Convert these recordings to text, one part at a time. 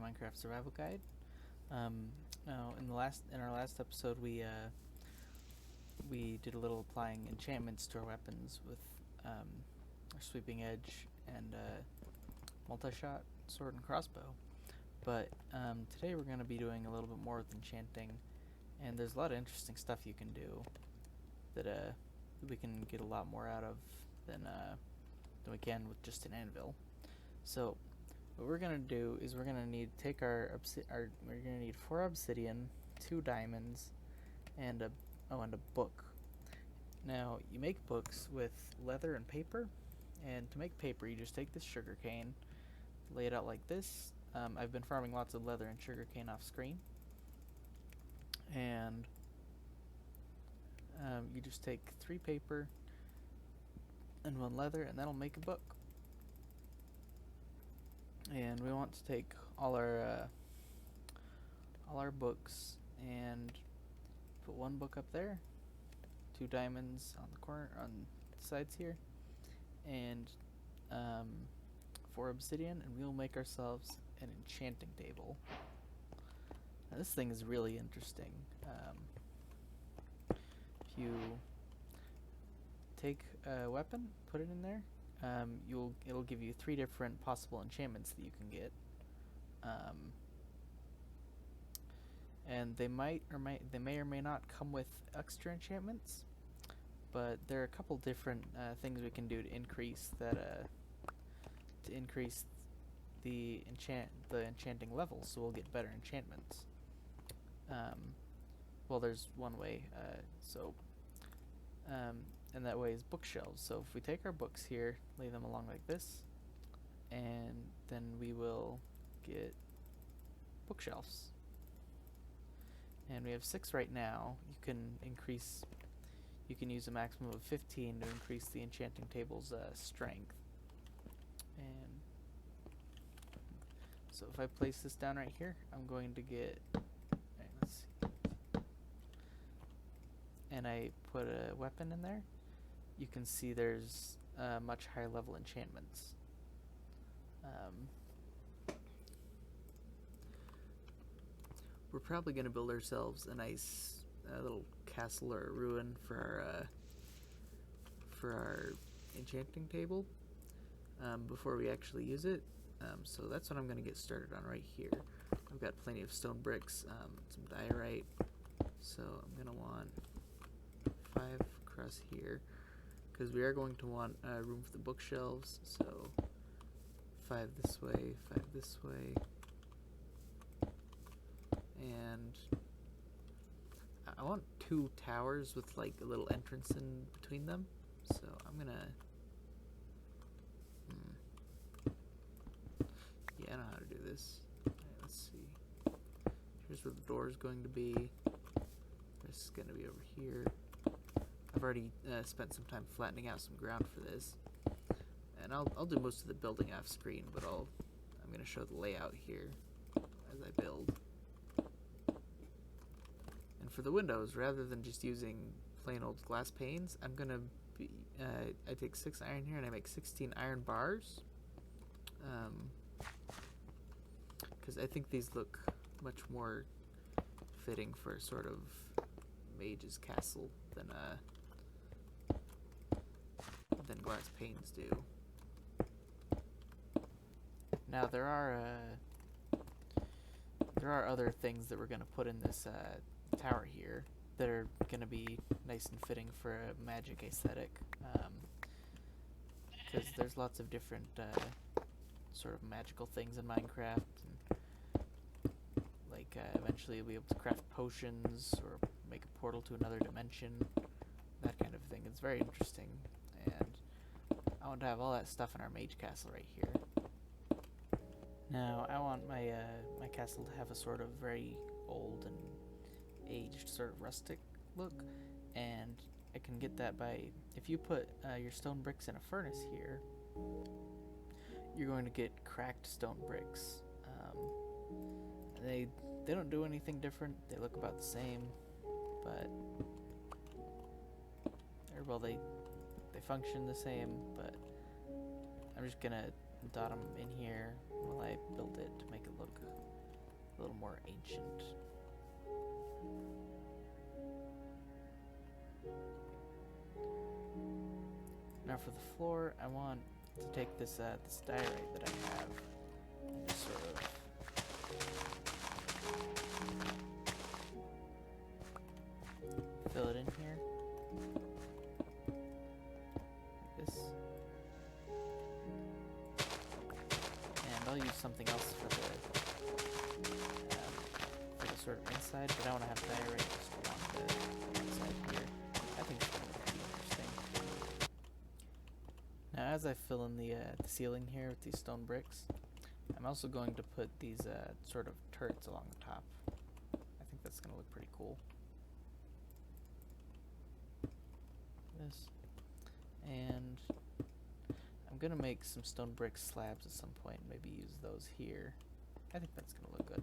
Minecraft Survival Guide. Now, in our last episode, we did a little applying enchantments to our weapons with our sweeping edge and multi-shot sword and crossbow. But today we're going to be doing a little bit more with enchanting, and there's a lot of interesting stuff you can do that we can get a lot more out of than we can with just an anvil. So what we're gonna do is we're gonna need to take we're gonna need 4 obsidian, 2 diamonds, and a book. Now you make books with leather and paper, and to make paper you just take this sugar cane, lay it out like this. I've been farming lots of leather and sugar cane off screen, and you just take 3 paper and 1 leather, and that'll make a book. And we want to take all our books and put 1 book up there, 2 diamonds on the corner on the sides here, and 4 obsidian, and we'll make ourselves an enchanting table. Now this thing is really interesting. If you take a weapon, put it in there, it'll give you 3 different possible enchantments that you can get, and they may or may not come with extra enchantments, but there are a couple different things we can do to increase the enchanting levels, so we'll get better enchantments. Well, there's one way, and that way is bookshelves. So if we take our books here, lay them along like this, and then we will get bookshelves. And we have 6 right now. You can use a maximum of 15 to increase the enchanting table's strength. And so if I place this down right here, I'm going to get, let's see, and I put a weapon in there, you can see there's much higher level enchantments. We're probably going to build ourselves a nice little castle or ruin for our enchanting table before we actually use it. So that's what I'm going to get started on right here. I've got plenty of stone bricks, some diorite, so I'm going to want 5 across here, because we are going to want room for the bookshelves, so 5 this way, 5 this way, and I want 2 towers with like a little entrance in between them, so I'm gonna yeah, I know how to do this. Alright, let's see. Here's where the door is going to be. This is going to be over here. I've already spent some time flattening out some ground for this, and I'll do most of the building off screen, but I'm going to show the layout here as I build. And for the windows, rather than just using plain old glass panes, I'm going to I take 6 iron here and I make 16 iron bars, because I think these look much more fitting for sort of mage's castle than glass panes do. Now there are other things that we're going to put in this tower here that are going to be nice and fitting for a magic aesthetic, because there's lots of different sort of magical things in Minecraft, and like eventually you'll be able to craft potions or make a portal to another dimension, that kind of thing. It's very interesting, and I want to have all that stuff in our mage castle right here. Now I want my my castle to have a sort of very old and aged, sort of rustic look, and I can get that by, if you put your stone bricks in a furnace here, you're going to get cracked stone bricks. They don't do anything different. They look about the same, but well, they function the same. But I'm just gonna dot them in here while I build it to make it look a little more ancient. Now for the floor, I want to take this this diorite that I have and just sort of fill it in here. Like this. And I'll use something else for the sort of inside, but I want to have diorite just along the inside here. I think it's going to look pretty interesting. Now as I fill in the ceiling here with these stone bricks, I'm also going to put these sort of turrets along the top. I think that's going to look pretty cool. This. And I'm going to make some stone brick slabs at some point, maybe use those here. I think that's going to look good.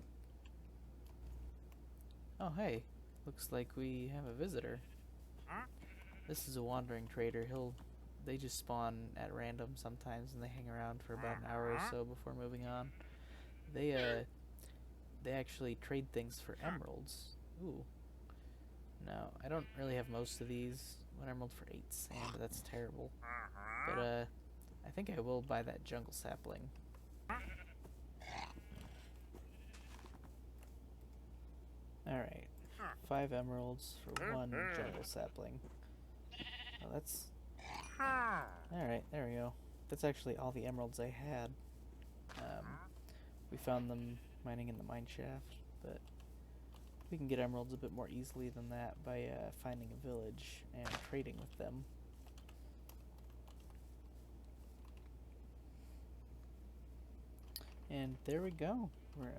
Oh hey, looks like we have a visitor. This is a wandering trader. They just spawn at random sometimes, and they hang around for about an hour or so before moving on. They actually trade things for emeralds. Ooh. Now, I don't really have most of these. 1 emerald for 8 sand, that's terrible. But I think I will buy that jungle sapling. Alright. 5 emeralds for 1 jungle sapling. Oh, that's... Alright, there we go. That's actually all the emeralds I had. We found them mining in the mine shaft, but we can get emeralds a bit more easily than that by finding a village and trading with them. And there we go. We're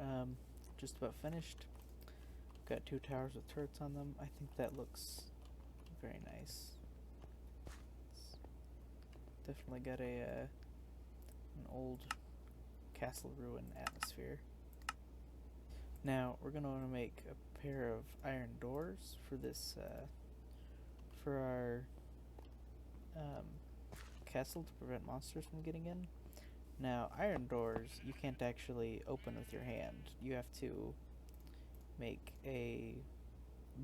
just about finished. Got 2 towers with turrets on them. I think that looks very nice. It's definitely got an old castle ruin atmosphere. Now we're gonna want to make a pair of iron doors for this for our castle to prevent monsters from getting in. Now iron doors you can't actually open with your hand. You have to make a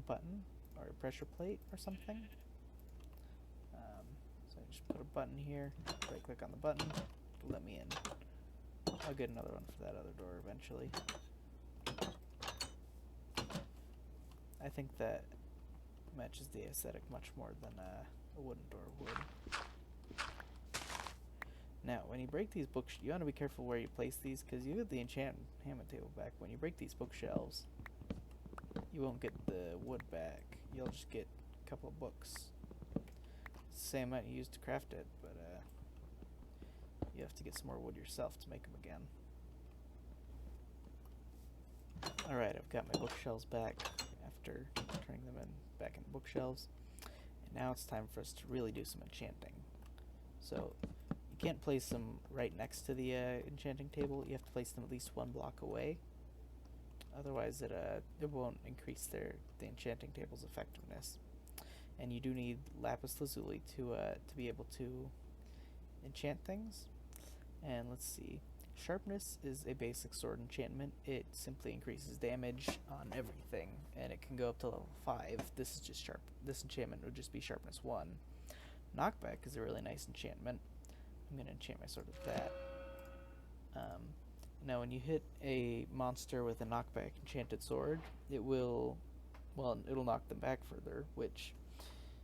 button or a pressure plate or something. So I just put a button here, right click on the button to let me in. I'll get another one for that other door eventually. I think that matches the aesthetic much more than a wooden door would. Now, when you break these books, you want to be careful where you place these, because you get the enchantment table back. When you break these bookshelves, you won't get the wood back. You'll just get a couple of books. It's the same amount you used to craft it, but you have to get some more wood yourself to make them again. Alright, I've got my bookshelves back after turning them back into bookshelves. And now it's time for us to really do some enchanting. So, you can't place them right next to the enchanting table. You have to place them at least 1 block away. Otherwise it won't increase the enchanting table's effectiveness. And you do need lapis lazuli to be able to enchant things. And let's see. Sharpness is a basic sword enchantment. It simply increases damage on everything, and it can go up to level 5. This is just this enchantment would just be sharpness 1. Knockback is a really nice enchantment. I'm going to enchant my sword with that. Now when you hit a monster with a knockback enchanted sword, it'll knock them back further, which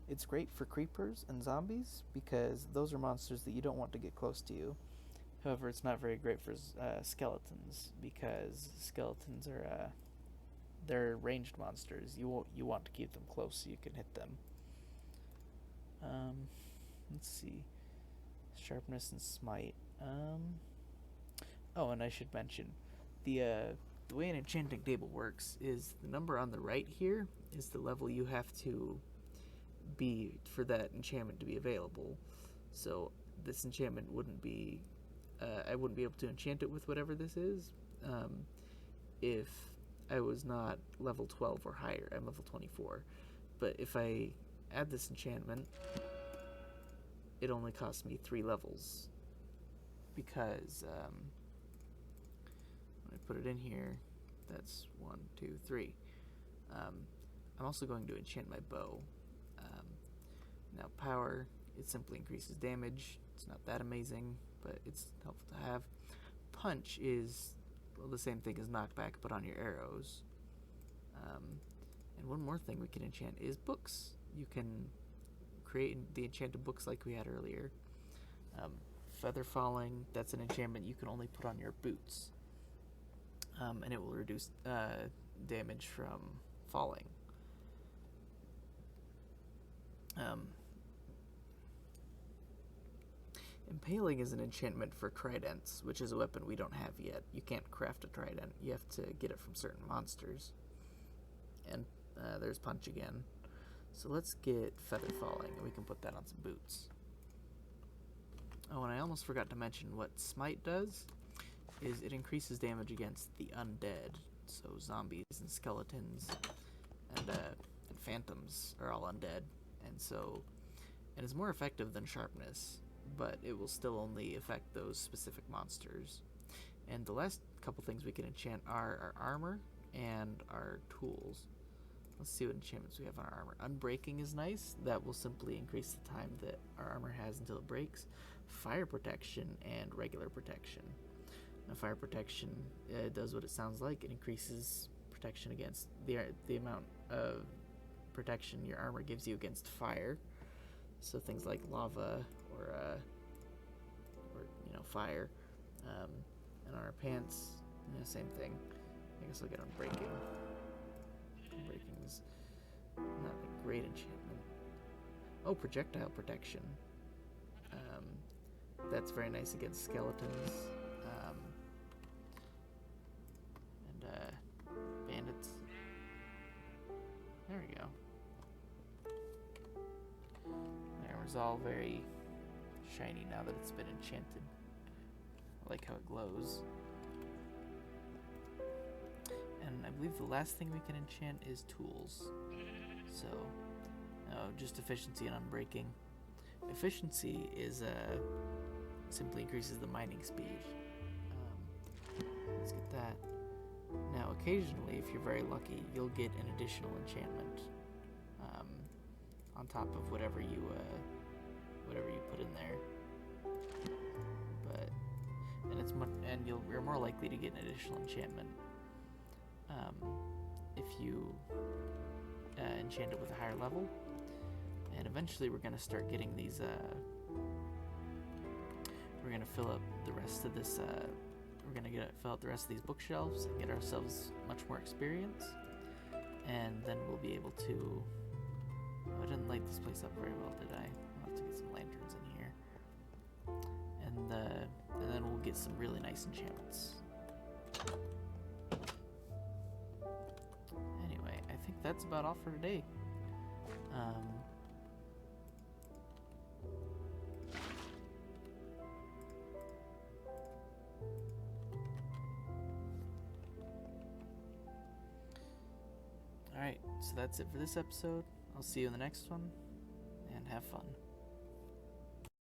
it's great for creepers and zombies because those are monsters that you don't want to get close to you. However, it's not very great for skeletons because skeletons are they're ranged monsters. You want to keep them close so you can hit them. Let's see, sharpness and smite. Oh, and I should mention the way an enchanting table works is the number on the right here is the level you have to be for that enchantment to be available. So this enchantment wouldn't be. I wouldn't be able to enchant it with whatever this is if I was not level 12 or higher. I'm level 24. But if I add this enchantment, it only costs me 3 levels. because when I put it in here, that's 1, 2, 3. I'm also going to enchant my bow. Now power, it simply increases damage. It's not that amazing, but it's helpful to have. Punch is the same thing as knockback, but on your arrows. And one more thing we can enchant is books. You can create the enchanted books like we had earlier. Feather falling, that's an enchantment you can only put on your boots. And it will reduce damage from falling. Impaling is an enchantment for tridents, which is a weapon we don't have yet. You can't craft a trident. You have to get it from certain monsters. And there's punch again. So let's get feather falling, and we can put that on some boots. Oh, and I almost forgot to mention what smite does, is it increases damage against the undead. So zombies and skeletons and phantoms are all undead. And it's more effective than sharpness, but it will still only affect those specific monsters. And the last couple things we can enchant are our armor and our tools. Let's see what enchantments we have on our armor. Unbreaking is nice. That will simply increase the time that our armor has until it breaks. Fire protection and regular protection. Now, fire protection does what it sounds like. It increases protection against the amount of protection your armor gives you against fire. So things like lava or fire. And on our pants, same thing. I guess I'll get Unbreaking. Unbreaking is not a great enchantment. Oh, projectile protection. That's very nice against skeletons. And bandits. There we go. The armor's all very shiny now that it's been enchanted. I like how it glows. And I believe the last thing we can enchant is tools. So, just efficiency and unbreaking. Efficiency is simply increases the mining speed. Let's get that. Now, occasionally, if you're very lucky, you'll get an additional enchantment on top of whatever you put in there. You're more likely to get an additional enchantment if you enchant it with a higher level. And eventually, we're going to start getting these. We're going to fill up the rest of this. We're going to fill out the rest of these bookshelves and get ourselves much more experience. And then we'll be able to. Oh, I didn't light this place up very well, did I? I'll have to get some lanterns in here. And then we'll get some really nice enchantments. Anyway, I think that's about all for today. Alright, so that's it for this episode. I'll see you in the next one, and have fun.